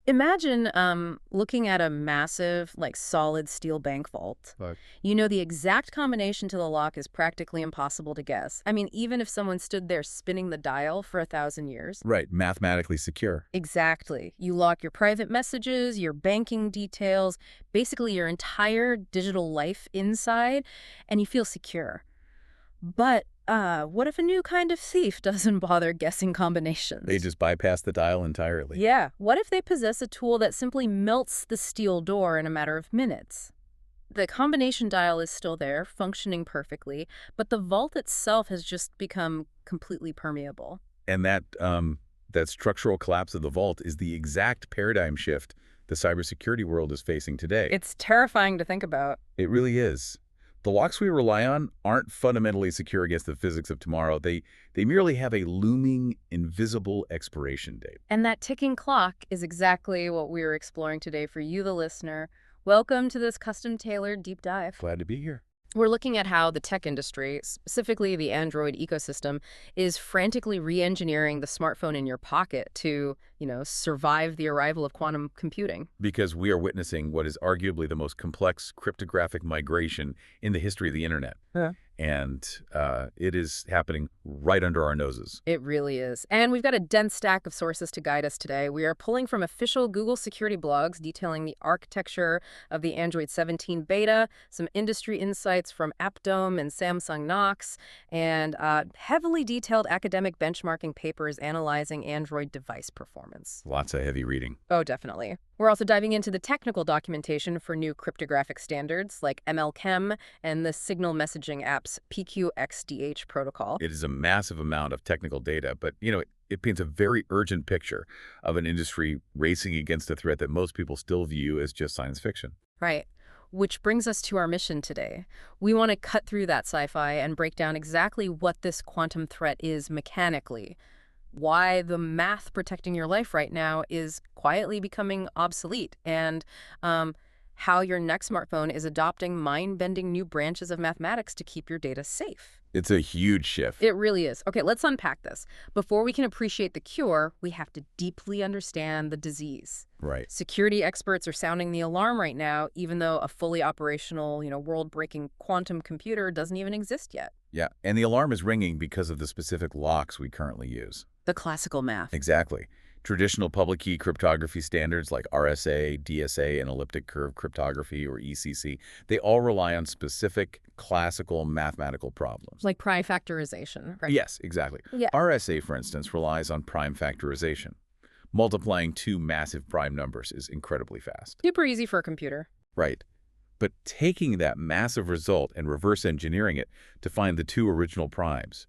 Imagine looking at a massive, like solid steel bank vault. Right. You know the exact combination to the lock is practically impossible to guess. I mean, even if someone stood there spinning the dial for 1,000 years. Right, mathematically secure. Exactly. You lock your private messages, your banking details, basically your entire digital life inside, and you feel secure. But what if a new kind of thief doesn't bother guessing They combinations? just bypass the dial entirely. Yeah, what if they possess a tool that simply melts the steel door in a matter of minutes? The combination dial is still there, functioning perfectly, but the vault itself has just become completely permeable. And that structural collapse of the vault is the exact paradigm shift the cybersecurity world is facing today. It's terrifying to think about. It really is. The locks we rely on aren't fundamentally secure against the physics of tomorrow. They merely have a looming, invisible expiration date. And that ticking clock is exactly what we're exploring today for you, the listener. Welcome to this custom-tailored deep dive. Glad to be here. We're looking at how the tech industry, specifically the Android ecosystem, is frantically re-engineering the smartphone in your pocket to, survive the arrival of quantum computing. Because we are witnessing what is arguably the most complex cryptographic migration in the history of the internet. Yeah. And it is happening right under our noses. It really is. And we've got a dense stack of sources to guide us today. We are pulling from official Google security blogs detailing the architecture of the Android 17 beta, some industry insights from AppDome and Samsung Knox, and heavily detailed academic benchmarking papers analyzing Android device performance. Lots of heavy reading. Oh, definitely. We're also diving into the technical documentation for new cryptographic standards like ML-KEM and the signal messaging app's PQXDH protocol. It is a massive amount of technical data, but it paints a very urgent picture of an industry racing against a threat that most people still view as just science fiction. Right. Which brings us to our mission today. We want to cut through that sci-fi and break down exactly what this quantum threat is mechanically, why the math protecting your life right now is quietly becoming obsolete, and how your next smartphone is adopting mind-bending new branches of mathematics to keep your data safe. It's a huge shift. It really is. Okay, let's unpack this. Before we can appreciate the cure, we have to deeply understand the disease. Right. Security experts are sounding the alarm right now, even though a fully operational, world-breaking quantum computer doesn't even exist yet. Yeah, and the alarm is ringing because of the specific locks we currently use. The classical math. Exactly. Traditional public key cryptography standards like RSA, DSA, and elliptic curve cryptography, or ECC, they all rely on specific classical mathematical problems. Like prime factorization, right? Yes, exactly. Yeah. RSA, for instance, relies on prime factorization. Multiplying two massive prime numbers is incredibly fast. Super easy for a computer. Right. But taking that massive result and reverse engineering it to find the two original primes,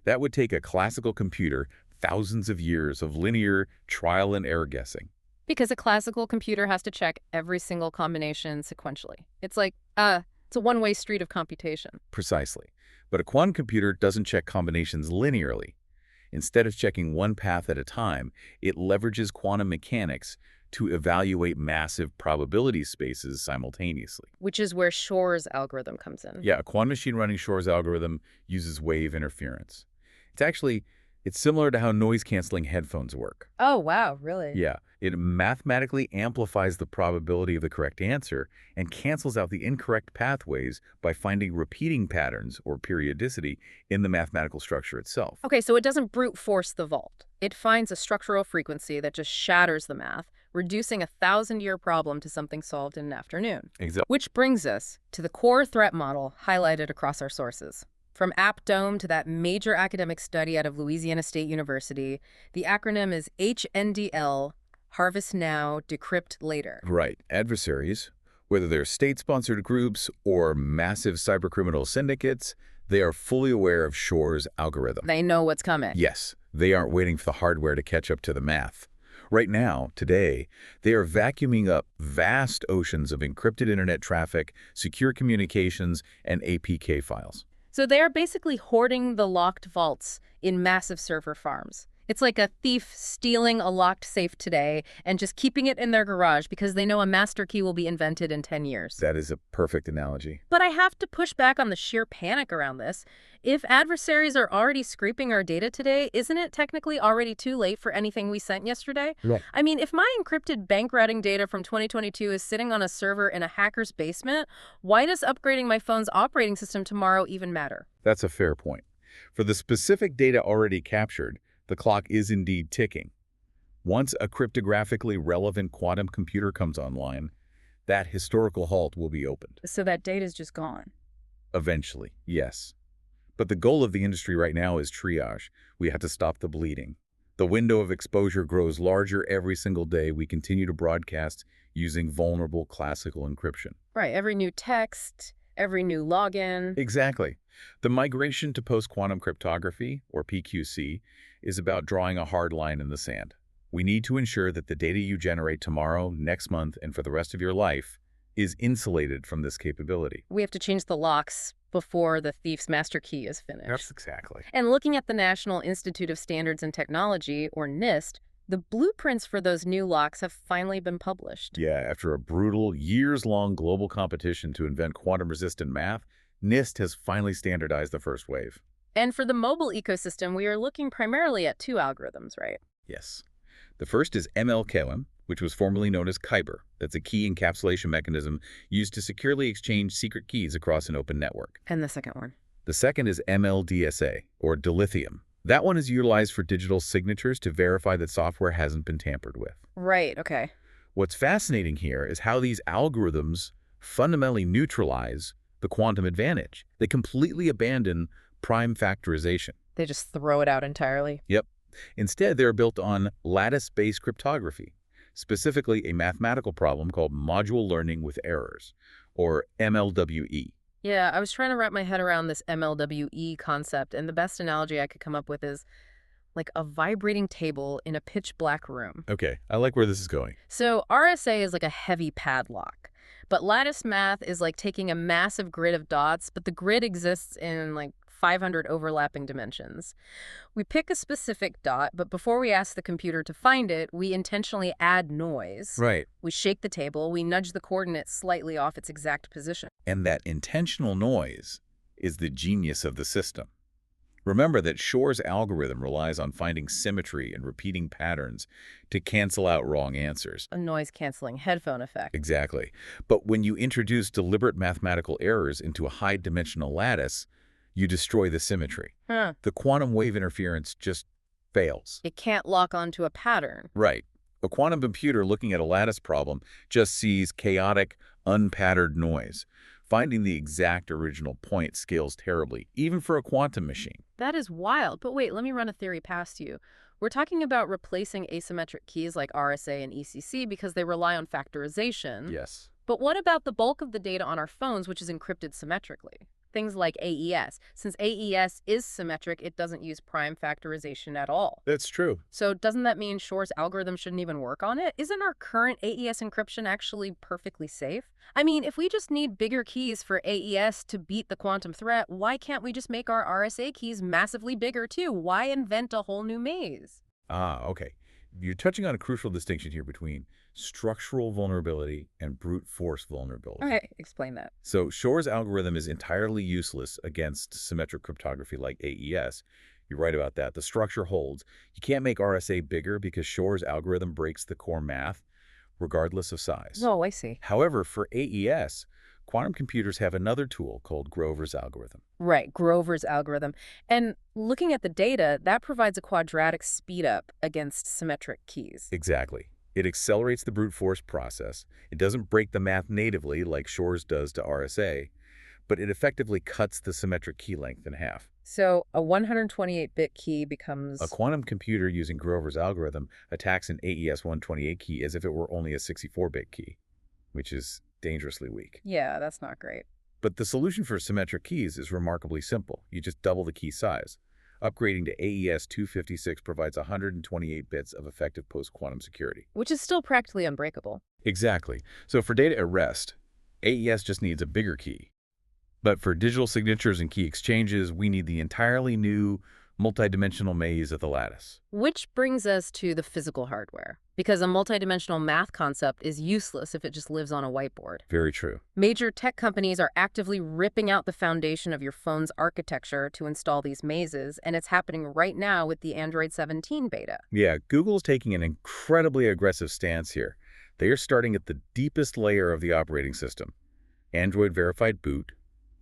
that would take a classical computer thousands of years of linear trial and error guessing. Because a classical computer has to check every single combination sequentially. It's like, it's a one-way street of computation. Precisely. But a quantum computer doesn't check combinations linearly. Instead of checking one path at a time, it leverages quantum mechanics to evaluate massive probability spaces simultaneously. Which is where Shor's algorithm comes in. Yeah, a quantum machine running Shor's algorithm uses wave interference. It's similar to how noise-canceling headphones work. Oh, wow, really? Yeah, it mathematically amplifies the probability of the correct answer and cancels out the incorrect pathways by finding repeating patterns or periodicity in the mathematical structure itself. Okay, so it doesn't brute force the vault. It finds a structural frequency that just shatters the math, reducing a 1,000-year problem to something solved in an afternoon. Exactly. Which brings us to the core threat model highlighted across our sources. From AppDome to that major academic study out of Louisiana State University, the acronym is HNDL, Harvest Now, Decrypt Later. Right. Adversaries, whether they're state-sponsored groups or massive cybercriminal syndicates, they are fully aware of Shor's algorithm. They know what's coming. Yes, they aren't waiting for the hardware to catch up to the math. Right now, today, they are vacuuming up vast oceans of encrypted internet traffic, secure communications, and APK files. So they are basically hoarding the locked vaults in massive server farms. It's like a thief stealing a locked safe today and just keeping it in their garage because they know a master key will be invented in 10 years. That is a perfect analogy. But I have to push back on the sheer panic around this. If adversaries are already scraping our data today, isn't it technically already too late for anything we sent yesterday? Right. I mean, if my encrypted bank routing data from 2022 is sitting on a server in a hacker's basement, why does upgrading my phone's operating system tomorrow even matter? That's a fair point. For the specific data already captured, the clock is indeed ticking. Once a cryptographically relevant quantum computer comes online, that historical halt will be opened. So that data's just gone. Eventually, yes. But the goal of the industry right now is triage. We have to stop the bleeding. The window of exposure grows larger every single day we continue to broadcast using vulnerable classical encryption. Right, every new text, every new login. Exactly. The migration to post-quantum cryptography, or PQC, is about drawing a hard line in the sand. We need to ensure that the data you generate tomorrow, next month, and for the rest of your life is insulated from this capability. We have to change the locks before the thief's master key is finished. That's exactly. And looking at the National Institute of Standards and Technology, or NIST, the blueprints for those new locks have finally been published. Yeah, after a brutal, years-long global competition to invent quantum-resistant math, NIST has finally standardized the first wave. And for the mobile ecosystem, we are looking primarily at two algorithms, right? Yes. The first is ML-KEM, which was formerly known as Kyber. That's a key encapsulation mechanism used to securely exchange secret keys across an open network. And the second one? The second is ML-DSA, or dilithium. That one is utilized for digital signatures to verify that software hasn't been tampered with. Right, okay. What's fascinating here is how these algorithms fundamentally neutralize the quantum advantage. They completely abandon prime factorization. They just throw it out entirely. Yep. Instead, they're built on lattice-based cryptography, specifically a mathematical problem called module learning with errors, or MLWE. Yeah, I was trying to wrap my head around this MLWE concept, and the best analogy I could come up with is like a vibrating table in a pitch black room. Okay, I like where this is going. So RSA is like a heavy padlock, but lattice math is like taking a massive grid of dots, but the grid exists in like 500 overlapping dimensions. We pick a specific dot, but before we ask the computer to find it, we intentionally add noise. Right. We shake the table, we nudge the coordinates slightly off its exact position. And that intentional noise is the genius of the system. Remember that Shor's algorithm relies on finding symmetry and repeating patterns to cancel out wrong answers. A noise-canceling headphone effect. Exactly. But when you introduce deliberate mathematical errors into a high-dimensional lattice, you destroy the symmetry. The quantum wave interference just fails. It can't lock onto a pattern. Right. A quantum computer looking at a lattice problem just sees chaotic, unpatterned noise. Finding the exact original point scales terribly, even for a quantum machine. That is wild. But wait, let me run a theory past you. We're talking about replacing asymmetric keys like RSA and ECC because they rely on factorization. Yes. But what about the bulk of the data on our phones, which is encrypted symmetrically? Things like AES. Since AES is symmetric, it doesn't use prime factorization at all. That's true. So doesn't that mean Shor's algorithm shouldn't even work on it? Isn't our current AES encryption actually perfectly safe? I mean, if we just need bigger keys for AES to beat the quantum threat, why can't we just make our RSA keys massively bigger too? Why invent a whole new maze? Okay. You're touching on a crucial distinction here between structural vulnerability and brute force vulnerability. All right, explain that. So Shor's algorithm is entirely useless against symmetric cryptography like AES. You're right about that. The structure holds. You can't make RSA bigger because Shor's algorithm breaks the core math, regardless of size. Oh, I see. However, for AES, quantum computers have another tool called Grover's algorithm. Right, Grover's algorithm. And looking at the data, that provides a quadratic speedup against symmetric keys. Exactly. It accelerates the brute force process. It doesn't break the math natively like Shor's does to RSA, but it effectively cuts the symmetric key length in half. So a 128-bit key becomes... A quantum computer using Grover's algorithm attacks an AES 128 key as if it were only a 64-bit key, which is dangerously weak. Yeah, that's not great. But the solution for symmetric keys is remarkably simple. You just double the key size. Upgrading to AES 256 provides 128 bits of effective post-quantum security. Which is still practically unbreakable. Exactly. So for data at rest, AES just needs a bigger key. But for digital signatures and key exchanges, we need the entirely new, multidimensional maze of the lattice. Which brings us to the physical hardware, because a multidimensional math concept is useless if it just lives on a whiteboard. Very true. Major tech companies are actively ripping out the foundation of your phone's architecture to install these mazes, and it's happening right now with the Android 17 beta. Yeah, Google's taking an incredibly aggressive stance here. They are starting at the deepest layer of the operating system, Android Verified Boot,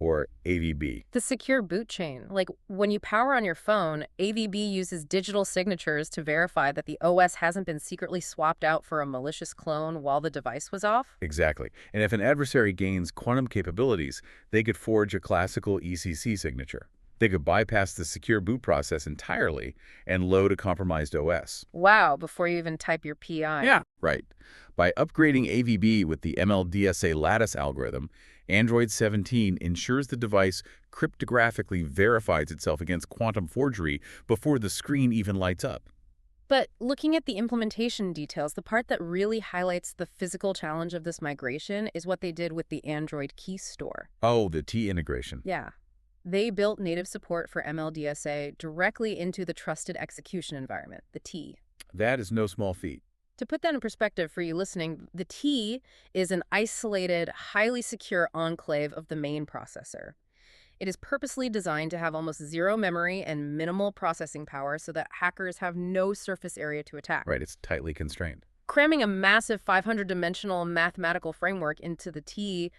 or AVB. The secure boot chain, like when you power on your phone, AVB uses digital signatures to verify that the OS hasn't been secretly swapped out for a malicious clone while the device was off. Exactly. And if an adversary gains quantum capabilities, they could forge a classical ECC signature. They could bypass the secure boot process entirely and load a compromised OS. Wow, before you even type your PI. Yeah. Right. By upgrading AVB with the ML-DSA lattice algorithm, Android 17 ensures the device cryptographically verifies itself against quantum forgery before the screen even lights up. But looking at the implementation details, the part that really highlights the physical challenge of this migration is what they did with the Android key store. Oh, the T integration. Yeah. They built native support for ML-DSA directly into the trusted execution environment, the T. That is no small feat. To put that in perspective for you listening, the T is an isolated, highly secure enclave of the main processor. It is purposely designed to have almost zero memory and minimal processing power so that hackers have no surface area to attack. Right, it's tightly constrained. Cramming a massive 500-dimensional mathematical framework into the T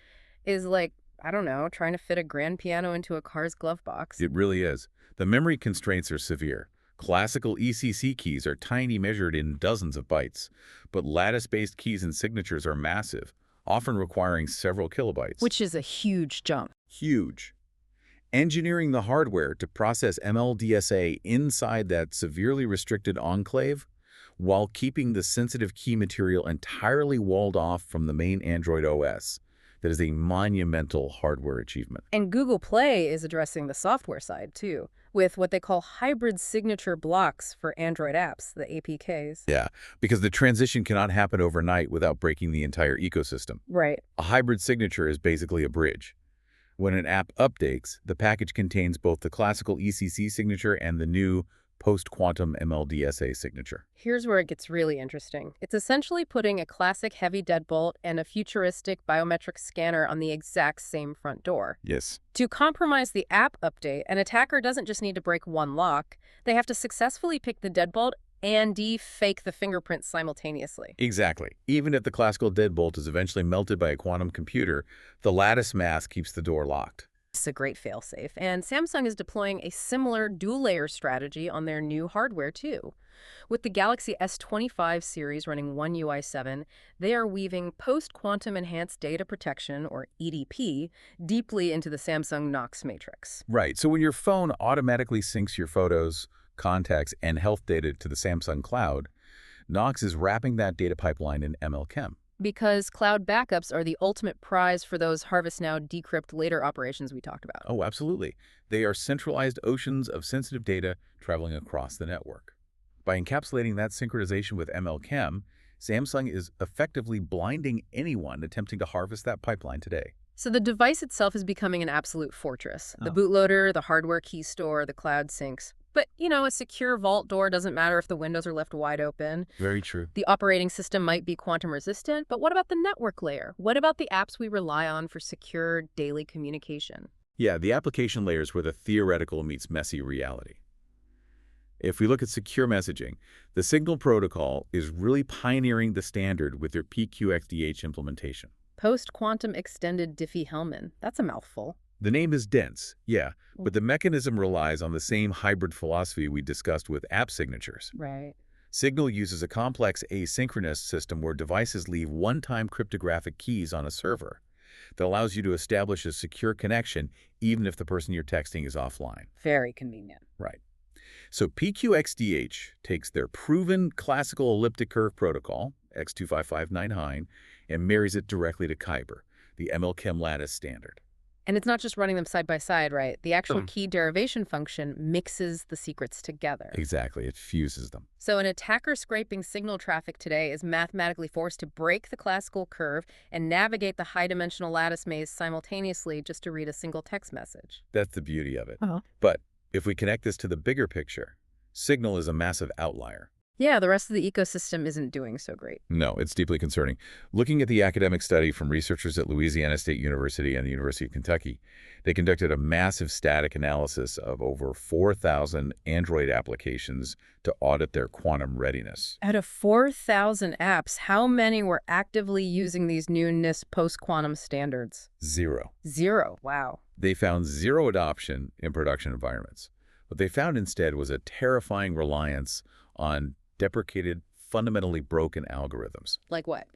is like, I don't know, trying to fit a grand piano into a car's glove box. It really is. The memory constraints are severe. Classical ECC keys are tiny, measured in dozens of bytes, but lattice-based keys and signatures are massive, often requiring several kilobytes. Which is a huge jump. Huge. Engineering the hardware to process ML-DSA inside that severely restricted enclave while keeping the sensitive key material entirely walled off from the main Android OS. That is a monumental hardware achievement. And Google Play is addressing the software side, too, with what they call hybrid signature blocks for Android apps, the APKs. Yeah, because the transition cannot happen overnight without breaking the entire ecosystem. Right. A hybrid signature is basically a bridge. When an app updates, the package contains both the classical ECC signature and the new Post-Quantum ML-DSA signature. Here's where it gets really interesting. It's essentially putting a classic heavy deadbolt and a futuristic biometric scanner on the exact same front door. Yes. To compromise the app update, an attacker doesn't just need to break one lock. They have to successfully pick the deadbolt and fake the fingerprints simultaneously. Exactly. Even if the classical deadbolt is eventually melted by a quantum computer, the lattice mask keeps the door locked. It's a great failsafe, and Samsung is deploying a similar dual-layer strategy on their new hardware, too. With the Galaxy S25 series running One UI 7, they are weaving post-quantum enhanced data protection, or EDP, deeply into the Samsung Knox matrix. Right. So when your phone automatically syncs your photos, contacts, and health data to the Samsung cloud, Knox is wrapping that data pipeline in ML-KEM. Because cloud backups are the ultimate prize for those harvest now, decrypt later operations we talked about. Oh, absolutely. They are centralized oceans of sensitive data traveling across the network. By encapsulating that synchronization with ML-KEM, Samsung is effectively blinding anyone attempting to harvest that pipeline today. So the device itself is becoming an absolute fortress. The bootloader, the hardware key store, the cloud syncs. But, you know, a secure vault door doesn't matter if the windows are left wide open. Very true. The operating system might be quantum resistant, but what about the network layer? What about the apps we rely on for secure daily communication? Yeah, the application layer is where the theoretical meets messy reality. If we look at secure messaging, the Signal protocol is really pioneering the standard with their PQXDH implementation. Post-Quantum Extended Diffie-Hellman. That's a mouthful. The name is dense, yeah, but the mechanism relies on the same hybrid philosophy we discussed with app signatures. Right. Signal uses a complex asynchronous system where devices leave one-time cryptographic keys on a server that allows you to establish a secure connection even if the person you're texting is offline. Very convenient. Right. So PQXDH takes their proven classical elliptic curve protocol, X25599, and marries it directly to Kyber, the ML-KEM lattice standard. And it's not just running them side by side, right? The actual key derivation function mixes the secrets together. Exactly. It fuses them. So an attacker scraping signal traffic today is mathematically forced to break the classical curve and navigate the high-dimensional lattice maze simultaneously just to read a single text message. That's the beauty of it. Uh-huh. But If we connect this to the bigger picture, Signal is a massive outlier. Yeah, the rest of the ecosystem isn't doing so great. No, it's deeply concerning. Looking at the academic study from researchers at Louisiana State University and the University of Kentucky, they conducted a massive static analysis of over 4,000 Android applications to audit their quantum readiness. Out of 4,000 apps, how many were actively using these new NIST post-quantum standards? Zero. Zero. Wow. They found zero adoption in production environments. What they found instead was a terrifying reliance on deprecated, fundamentally broken algorithms. Like what?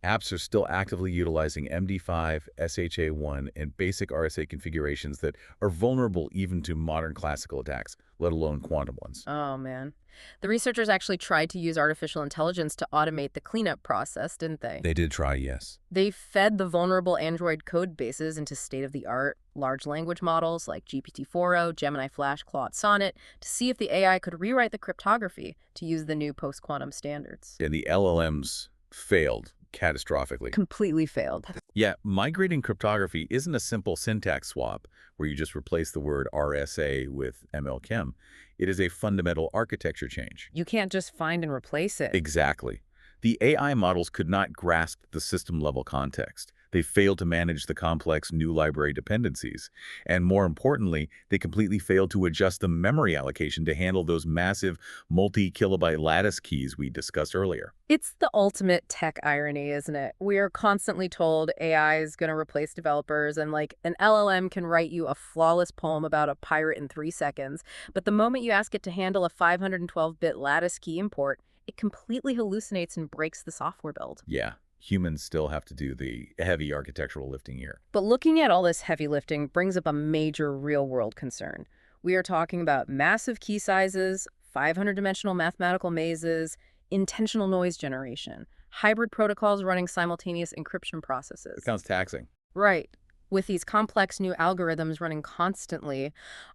Apps are still actively utilizing MD5, SHA-1, and basic RSA configurations that are vulnerable even to modern classical attacks, let alone quantum ones. Oh, man. The researchers actually tried to use artificial intelligence to automate the cleanup process, didn't they? They did try, yes. They fed the vulnerable Android code bases into state-of-the-art large language models like GPT-4o, Gemini Flash, Claude Sonnet to see if the AI could rewrite the cryptography to use the new post-quantum standards. And the LLMs failed catastrophically. Completely failed. Yeah, migrating cryptography isn't a simple syntax swap where you just replace the word RSA with ML-KEM. It is a fundamental architecture change. You can't just find and replace it. Exactly. The AI models could not grasp the system-level context. They failed to manage the complex new library dependencies. And more importantly, they completely failed to adjust the memory allocation to handle those massive multi-kilobyte lattice keys we discussed earlier. It's the ultimate tech irony, isn't it? We are constantly told AI is going to replace developers and like an LLM can write you a flawless poem about a pirate in 3 seconds. But the moment you ask it to handle a 512-bit lattice key import, it completely hallucinates and breaks the software build. Yeah, humans still have to do the heavy architectural lifting here. But looking at all this heavy lifting brings up a major real-world concern. We are talking about massive key sizes, 500-dimensional mathematical mazes, intentional noise generation, hybrid protocols running simultaneous encryption processes. It sounds taxing. Right. With these complex new algorithms running constantly,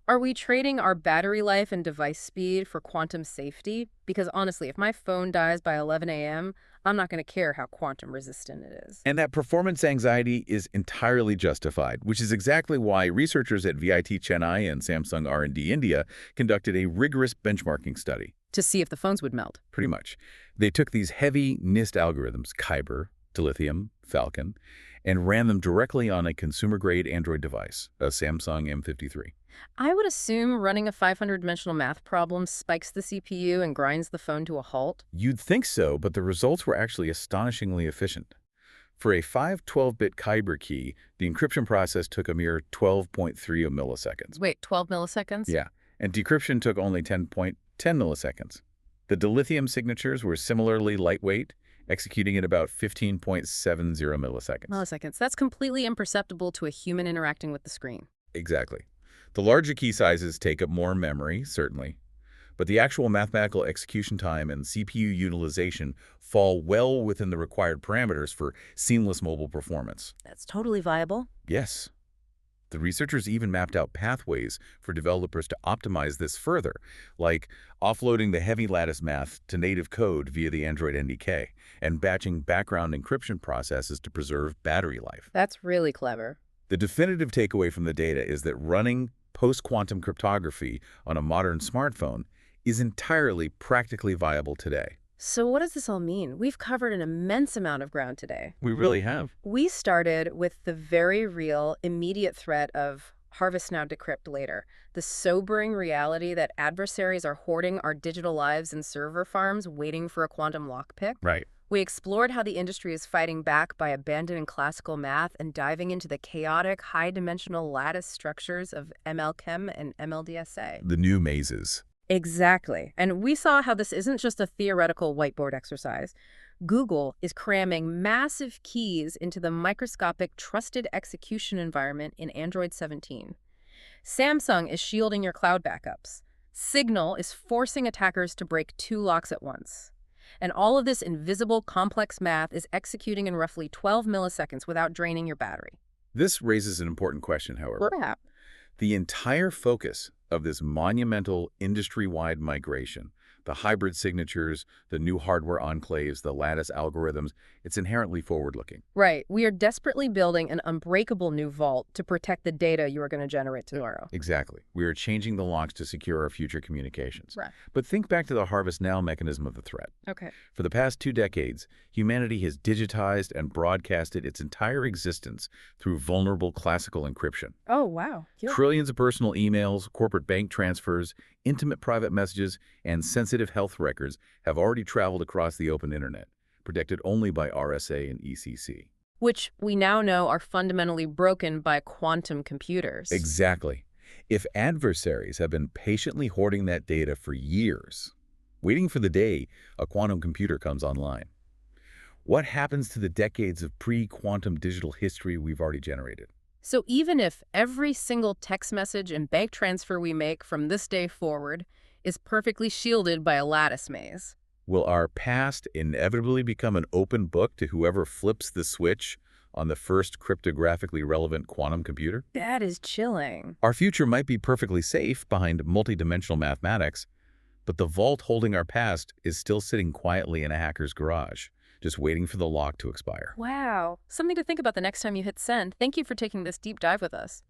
are we trading our battery life and device speed for quantum safety? Because honestly, if my phone dies by 11 a.m., I'm not going to care how quantum resistant it is. And that performance anxiety is entirely justified, which is exactly why researchers at VIT Chennai and Samsung R&D India conducted a rigorous benchmarking study. To see if the phones would melt. Pretty much. They took these heavy NIST algorithms, Kyber, Dilithium, Falcon, and ran them directly on a consumer-grade Android device, a Samsung M53. I would assume running a 500-dimensional math problem spikes the CPU and grinds the phone to a halt. You'd think so, but the results were actually astonishingly efficient. For a 512-bit Kyber key, the encryption process took a mere 12.30 milliseconds. Wait, 12 milliseconds? Yeah, and decryption took only 10.10 milliseconds. The dilithium signatures were similarly lightweight, executing at about 15.70 milliseconds. Milliseconds. That's completely imperceptible to a human interacting with the screen. Exactly. The larger key sizes take up more memory, certainly, but the actual mathematical execution time and CPU utilization fall well within the required parameters for seamless mobile performance. That's totally viable. Yes. The researchers even mapped out pathways for developers to optimize this further, like offloading the heavy lattice math to native code via the Android NDK and batching background encryption processes to preserve battery life. That's really clever. The definitive takeaway from the data is that running post-quantum cryptography on a modern smartphone is entirely practically viable today. So what does this all mean? We've covered an immense amount of ground today. We really have. We started with the very real, immediate threat of harvest now, decrypt later. The sobering reality that adversaries are hoarding our digital lives in server farms waiting for a quantum lockpick. Right. We explored how the industry is fighting back by abandoning classical math and diving into the chaotic, high-dimensional lattice structures of ML-KEM and MLDSA. The new mazes. Exactly. And we saw how this isn't just a theoretical whiteboard exercise. Google is cramming massive keys into the microscopic trusted execution environment in Android 17. Samsung is shielding your cloud backups. Signal is forcing attackers to break 2 locks at once. And all of this invisible, complex math is executing in roughly 12 milliseconds without draining your battery. This raises an important question, however. Perhaps. The entire focus of this monumental industry-wide migration, The hybrid signatures, the new hardware enclaves, the lattice algorithms, it's inherently forward-looking. Right. We are desperately building an unbreakable new vault to protect the data you are going to generate tomorrow. Exactly. We are changing the locks to secure our future communications. Right. But think back to the harvest now mechanism of the threat. Okay. For the past 2 decades, humanity has digitized and broadcasted its entire existence through vulnerable classical encryption. Oh, wow. Trillions of personal emails, corporate bank transfers, intimate private messages, and sensitive health records have already traveled across the open internet, protected only by RSA and ECC. Which we now know are fundamentally broken by quantum computers. Exactly. If adversaries have been patiently hoarding that data for years, waiting for the day a quantum computer comes online, what happens to the decades of pre-quantum digital history we've already generated? So even if every single text message and bank transfer we make from this day forward is perfectly shielded by a lattice maze, Will our past inevitably become an open book to whoever flips the switch on the first cryptographically relevant quantum computer? that is chilling. Our future might be perfectly safe behind multidimensional mathematics, but the vault holding our past is still sitting quietly in a hacker's garage, just waiting for the lock to expire. Wow. Something to think about the next time you hit send. Thank you for taking this deep dive with us.